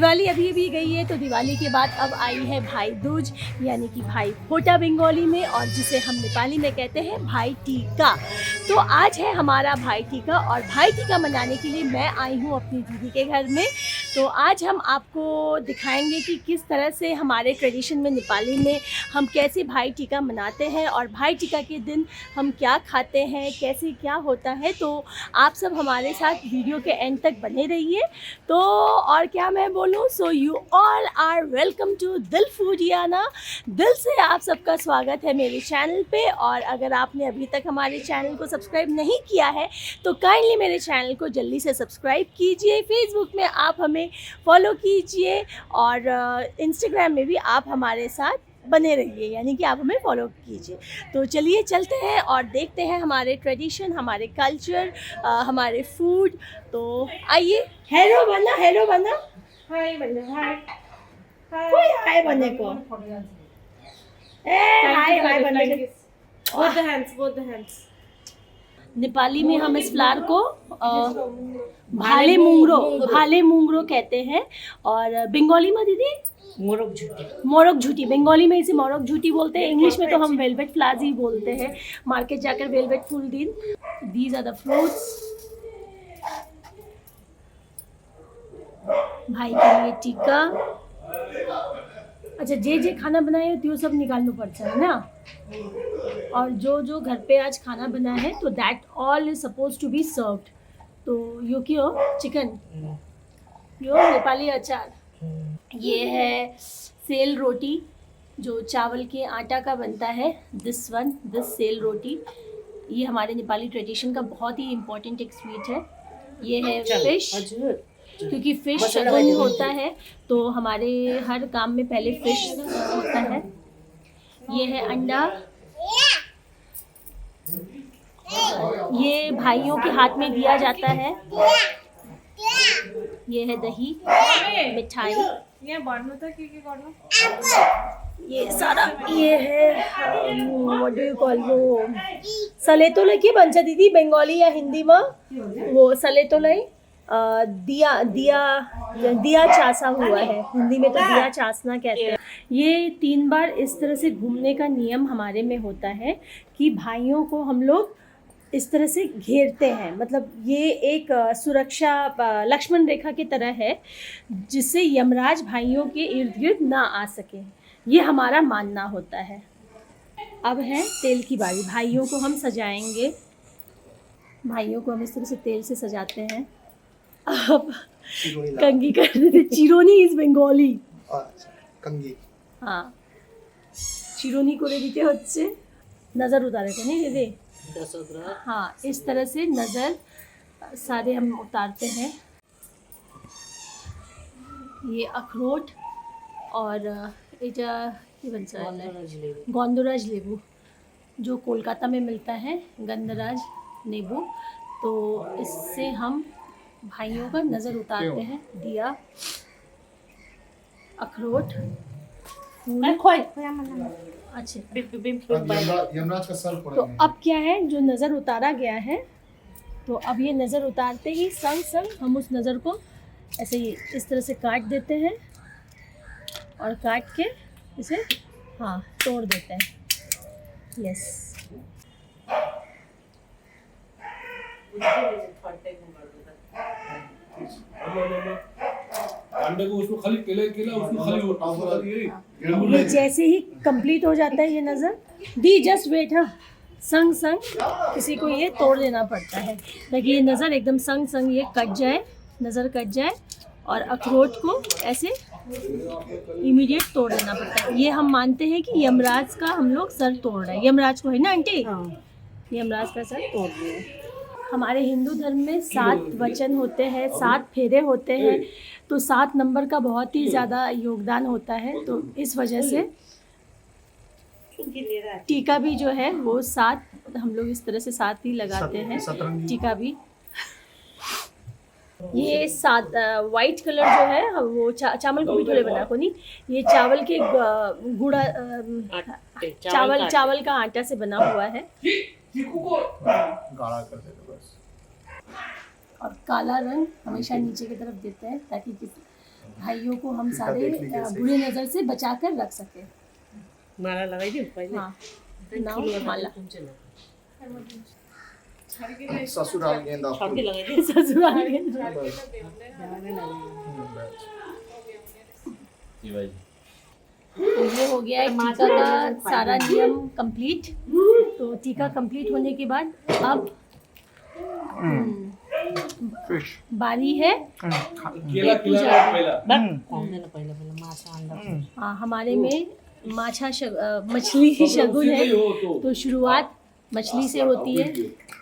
दिवाली अभी अभी गई है, तो दिवाली के बाद अब आई है भाई दूज यानी कि भाई फोटा बंगाली में, और जिसे हम नेपाली में कहते हैं भाई टीका। तो आज है हमारा भाई टीका, और भाई टीका मनाने के लिए मैं आई हूँ अपनी दीदी के घर में। तो आज हम आपको दिखाएंगे कि किस तरह से हमारे ट्रेडिशन में नेपाली में हम कैसे भाई टीका मनाते हैं, और भाई टीका के दिन हम क्या खाते हैं, कैसे क्या होता है। तो आप सब हमारे साथ वीडियो के एंड तक बने रहिए। तो और क्या मैं बोलूँ, so you all are welcome to Dil Foodiana. दिल से आप सबका स्वागत है मेरे चैनल पे, और अगर आपने अभी तक हमारे चैनल को सब्सक्राइब नहीं किया है तो काइंडली मेरे चैनल को जल्दी से सब्सक्राइब कीजिए। फेसबुक में आप हमें फॉलो कीजिए, और इंस्टाग्राम में भी आप हमारे साथ बने रहिए, यानी कि आप हमें फॉलो कीजिए। तो चलिए चलते हैं और देखते हैं हमारे ट्रेडिशन, हमारे कल्चर, हमारे फूड। तो आइए। हेलो बना, हेलो बना, हाय बन्ने, हाय कोई हाय बने को, हाय हाय बने को। both the hands. नेपाली में हम इस फ्लावर को भाले मुंगरो कहते हैं, और बंगाली में दीदी मोरक झूठी, बंगाली में इसे मोरक झूठी बोलते हैं। इंग्लिश में तो हम वेलवेट फ्लावर्स ही बोलते हैं। मार्केट जाकर वेलवेट फूल दिन। These are the fruits. भाई के लिए टीका। अच्छा, जे खाना बनाए तो सब निकालना पड़ता है ना, और जो घर पे आज खाना बना है तो that all is suppose to be served. तो यो क्यों चिकन, यो नेपाली अचार, ये है सेल रोटी जो चावल के आटा का बनता है। दिस सेल रोटी, ये हमारे नेपाली ट्रेडिशन का बहुत ही इम्पोर्टेंट एक स्वीट है। ये है फिश, क्योंकि फिश शगुन होता है तो हमारे हर काम में पहले फिश होता है। ये है अंडा, ये भाइयों के हाथ में दिया जाता है। ये है दही, मिठाई, ये सारा ये है व्हाट डू यू कॉल, वो सलेतोले के भन्छ दिदी बंगाली या हिंदी में, वो सलेतोले दिया चासा हुआ है, हिंदी में तो दिया चासना कहते हैं। ये 3 बार इस तरह से घूमने का नियम हमारे में होता है कि भाइयों को हम लोग इस तरह से घेरते हैं। मतलब ये एक सुरक्षा लक्ष्मण रेखा की तरह है, जिससे यमराज भाइयों के इर्द गिर्द ना आ सके, ये हमारा मानना होता है। अब है तेल की बारी। भाइयों को हम सजाएंगे, भाइयों को हम इस तरह से तेल से सजाते हैं। अब कंगी कर देते। चिरोनी इज बंगाली, कंगी, हाँ चिरोनी করে দিতে হচ্ছে। नज़र उतारे थे नहीं दीदी, हाँ इस तरह से नज़र सारे हम उतारते हैं। ये अखरोट और এটা কি बनता है, गंधराज लेबू, जो कोलकाता में मिलता है, गंधराज नींबू। तो इससे हम भाइयों का नज़र उतारते हैं। दिया, अखरोट, फूल। अच्छा, यमराज का सर तो अब क्या है, जो नज़र उतारा गया है, तो अब ये नज़र उतारते ही संग संग हम उस नज़र को ऐसे ही इस तरह से काट देते हैं, और काट के इसे हाँ तोड़ देते हैं। यस, अंडे को उसमें खाली केला उसमें खाली ये जैसे ही कंप्लीट हो जाता है ये नज़र दी, जस्ट वेट, हाँ संग संग किसी को ये तोड़ देना पड़ता है ताकि ये नज़र एकदम संग संग ये कट जाए, नज़र कट जाए, और अखरोट को ऐसे इमीडिएट तोड़ देना पड़ता है। ये हम मानते हैं कि यमराज का हम लोग सर तोड़ रहे हैं। यमराज को है ना आंटी, यमराज का सर तोड़ रहे हैं। हमारे हिंदू धर्म में 7 वचन होते हैं, 7 फेरे होते हैं, तो 7 नंबर का बहुत ही ज़्यादा योगदान होता है। तो इस वजह से टीका भी जो है वो 7, हम लोग इस तरह से 7 ही लगाते हैं टीका भी। ये 7 वाइट कलर जो है वो चावल को पिठोले बना को नहीं, ये चावल के गुड़ा चावल का आटा से बना हुआ है। गाढ़ा कर देते बस। और काला रंग हमेशा नीचे की तरफ देते हैं ताकि भाइयों को हम टीका सारे देख लीजिए सही। बुरे नज़र से बचा कर रख सकें। माला लगाई दी पहले हाँ नाम माला ससुराल गेंदा छाती फूल लगाई दी ससुराल के तो ये हो गया है टीका का सारा नियम कंप्लीट। तो टीका कंप्लीट होने के बाद अब फिश बारी है केला केला पहला कौन देना पहले पहले माछा अंडा हाँ, हमारे में मछली की शगुन है तो शुरुआत मछली से होती है।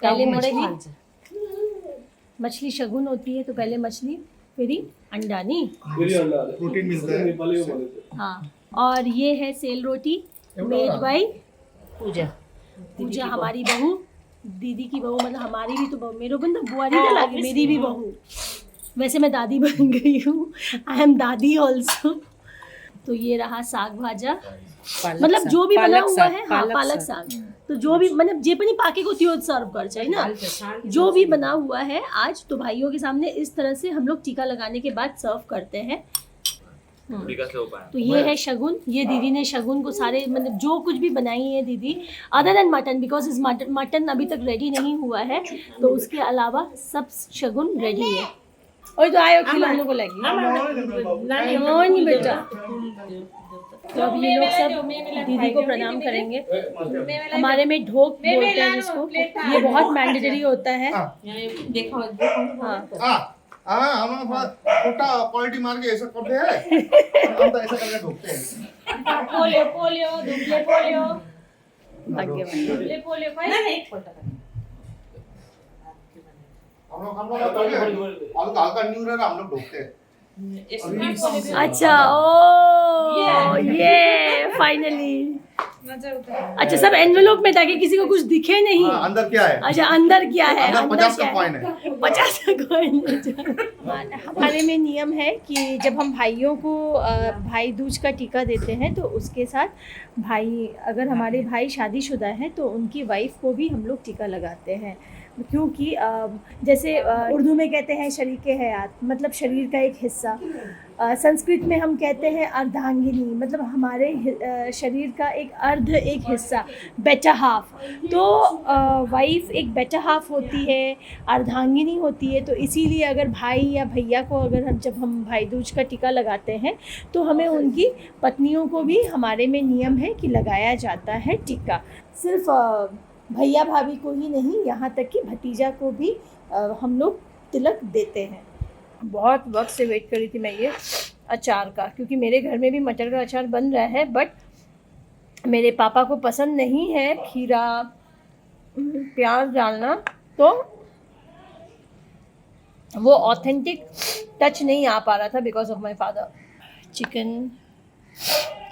पहले मछली शगुन होती है तो पहले मछली फिर ही अंडा नहीं। प्रोटीन मिलता है। नेपाली में बोले थे। हाँ और ये है सेल रोटी मेड बाई पूजा पूजा हमारी बहू दीदी की बहू मतलब हमारी भी तो बहू मेरे को ना बुआरी क्या लगी मेरी भी बहू। वैसे मैं दादी बन गई हूँ आई एम दादी ऑल्सो। तो ये रहा साग भाजा मतलब जो भी बना हुआ है हाँ पालक साग तो जो भी मतलब जे पनि पाकेको थियो सर्व गर्छ हैन जो भी बना हुआ है आज तो भाइयों के सामने इस तरह से हम लोग टीका लगाने के बाद सर्व करते हैं। तो ये है शगुन। ये दीदी ने शगुन को सारे मतलब जो कुछ भी बनाई है दीदी अदर देन मटन बिकॉज इस मटन अभी तक रेडी नहीं हुआ है तो उसके अलावा सब शगुन रेडी है। और तो आयो खिलाने को लगी नहीं बेटा। तो अब ये लोग सब दीदी को प्रणाम करेंगे। हमारे में ढोक बोलते हैं जिसको ये बहुत मैंडेटरी होता है। देखो हाँ हम छोटा क्वालिटी मार के ऐसा करते हैं हम तो ऐसा करके ढोकते हैं। पोलियो दुबले पोलियो भाग्यवान दुबले पोलियो खाई हम लोग हल्का न्यू रहा हम लोग ढोकते हैं। अच्छा ओ ये फाइनली अच्छा सब एनवेलोप में ताकि किसी को कुछ दिखे नहीं। हाँ, अंदर क्या है? अच्छा अंदर क्या है? अंदर 50 का कॉइन है। 50 का कॉइन। हमारे में नियम है कि जब हम भाइयों को भाई दूज का टीका देते हैं तो उसके साथ भाई अगर हमारे भाई शादीशुदा हैं तो उनकी वाइफ को भी हम लोग टीका लगाते हैं क्योंकि जैसे उर्दू में कहते हैं शरीके हयात मतलब शरीर का एक हिस्सा। संस्कृत में हम कहते हैं अर्धांगिनी मतलब हमारे शरीर का एक हिस्सा बेटर हाफ। तो वाइफ एक बेटर हाफ होती है अर्धांगिनी होती है। तो इसीलिए अगर भाई या भैया को अगर जब हम भाई दूज का टीका लगाते हैं तो हमें उनकी पत्नियों को भी हमारे में नियम है कि लगाया जाता है टीका। सिर्फ भैया भाभी को ही नहीं यहाँ तक कि भतीजा को भी हम लोग तिलक देते हैं। बहुत वक्त से वेट कर रही थी मैं ये अचार का क्योंकि मेरे घर में भी मटर का अचार बन रहा है बट मेरे पापा को पसंद नहीं है खीरा प्याज डालना तो वो ऑथेंटिक टच नहीं आ पा रहा था because of my father. Chicken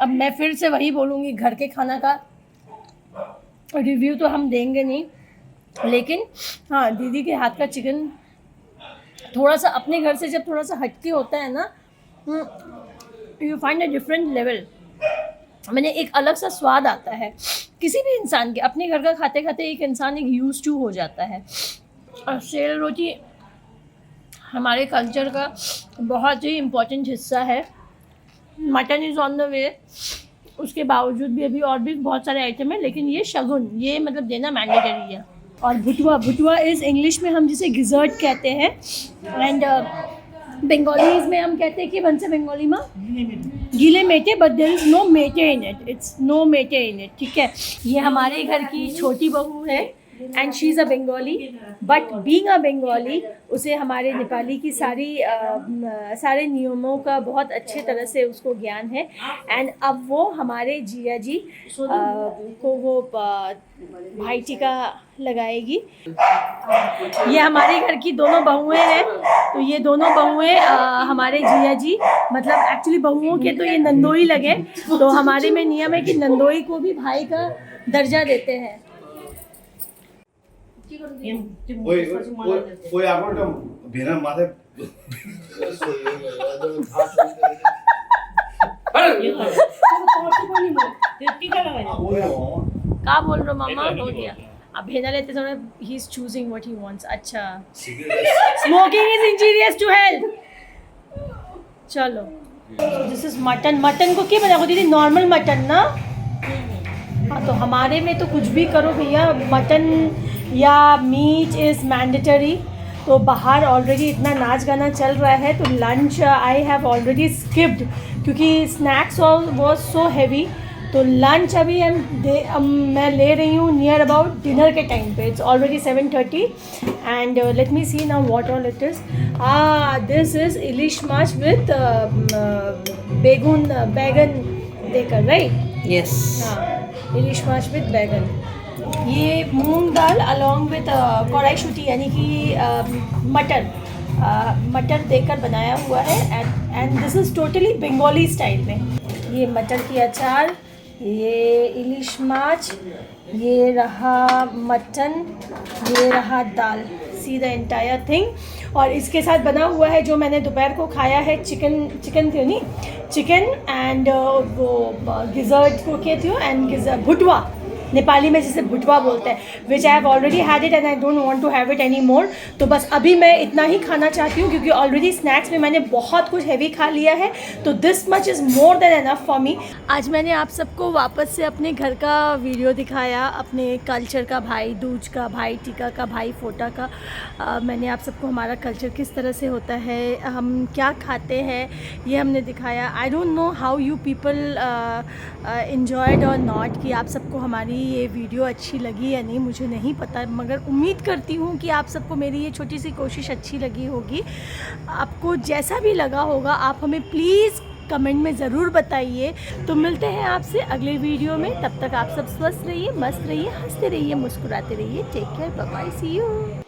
अब मैं फिर से वही बोलूँगी घर के खाना का रिव्यू तो हम देंगे नहीं लेकिन हाँ दीदी के हाथ का चिकन थोड़ा सा अपने घर से जब थोड़ा सा हटके होता है ना you find a different level. मैंने एक अलग सा स्वाद आता है किसी भी इंसान के अपने घर का खाते खाते एक इंसान एक यूज टू हो जाता है। और सेल रोटी हमारे कल्चर का बहुत ही इम्पोर्टेंट हिस्सा है। Mutton is on the way उसके बावजूद भी अभी और भी बहुत सारे आइटम हैं लेकिन ये शगुन ये मतलब देना मैंडेटरी है। और भुटुआ इज़ इंग्लिश में हम जिसे गिजर्ट कहते हैं एंड बंगालीज में हम कहते हैं कि बन से बंगाली में गीले मेटे बट देयर इज़ नो मेटे इन इट इट्स नो मेटे इन इट। ठीक है ये हमारे घर की छोटी बहू है and she is a Bengali but being a Bengali उसे हमारे नेपाली की सारे नियमों का बहुत अच्छे तरह से उसको ज्ञान है एंड अब वो हमारे जिया जी को वो भाई टीका लगाएगी। ये हमारे घर की दोनों बहुएं हैं तो ये दोनों बहुएं हमारे जिया जी मतलब एक्चुअली बहुओं के तो ये नंदोई लगे तो हमारे में नियम है कि नंदोई को भी भाई का दर्जा देते हैं। कोई आको भेना माथे क्या बोल रहे हो मामा हो गया अब भेना लेते समय ही is choosing what he wants. अच्छा smoking is injurious to health चलो दिस इज मटन। मटन को क्या बनाओ दीदी? नॉर्मल मटन ना? हाँ, तो हमारे में तो कुछ भी करो भैया, मटन या मीट इज़ मैंडेटरी। तो बाहर ऑलरेडी इतना नाच गाना चल रहा है, तो lunch I have already skipped क्योंकि स्नैक्स वॉज सो हैवी। तो लंच अभी मैं ले रही हूँ नियर अबाउट डिनर के टाइम पे। It's already 7:30 and let me see now what all it is. This is ilish maach with बैगन देकर, राइट? यस। हाँ, इलिश माछ विथ बैगन। ये मूंग दाल अलॉन्ग विथ कढ़ाई यानी कि मटर देकर बनाया हुआ है and this is totally Bengali style में। ये मटर की अचार, ये इलिश माछ, ये रहा मटन, ये रहा दाल, सी द एंटायर थिंग। और इसके साथ बना हुआ है जो मैंने दोपहर को खाया है चिकन थी नहीं, चिकन एंड वो गिजर्ट को क्या थी एंड भुटवा, नेपाली में जिसे भुटवा बोलते हैं, which I have already had it and I don't want to have it any more. तो बस अभी मैं इतना ही खाना चाहती हूँ क्योंकि ऑलरेडी स्नैक्स में मैंने बहुत कुछ हैवी खा लिया है, तो this much is more than enough for me. आज मैंने आप सबको वापस से अपने घर का वीडियो दिखाया, अपने कल्चर का, भाई दूज का, भाई टीका का, भाई फोटा का। मैंने आप सबको हमारा कल्चर किस तरह से होता है, हम क्या खाते हैं, ये हमने दिखाया। I don't know how you people enjoyed और नॉट, कि आप सबको हमारी ये वीडियो अच्छी लगी या नहीं मुझे नहीं पता, मगर उम्मीद करती हूँ कि आप सबको मेरी ये छोटी सी कोशिश अच्छी लगी होगी। आपको जैसा भी लगा होगा आप हमें प्लीज़ कमेंट में ज़रूर बताइए। तो मिलते हैं आपसे अगले वीडियो में, तब तक आप सब स्वस्थ रहिए, मस्त रहिए, हंसते रहिए, मुस्कुराते रहिए। Take care, bye bye, see you.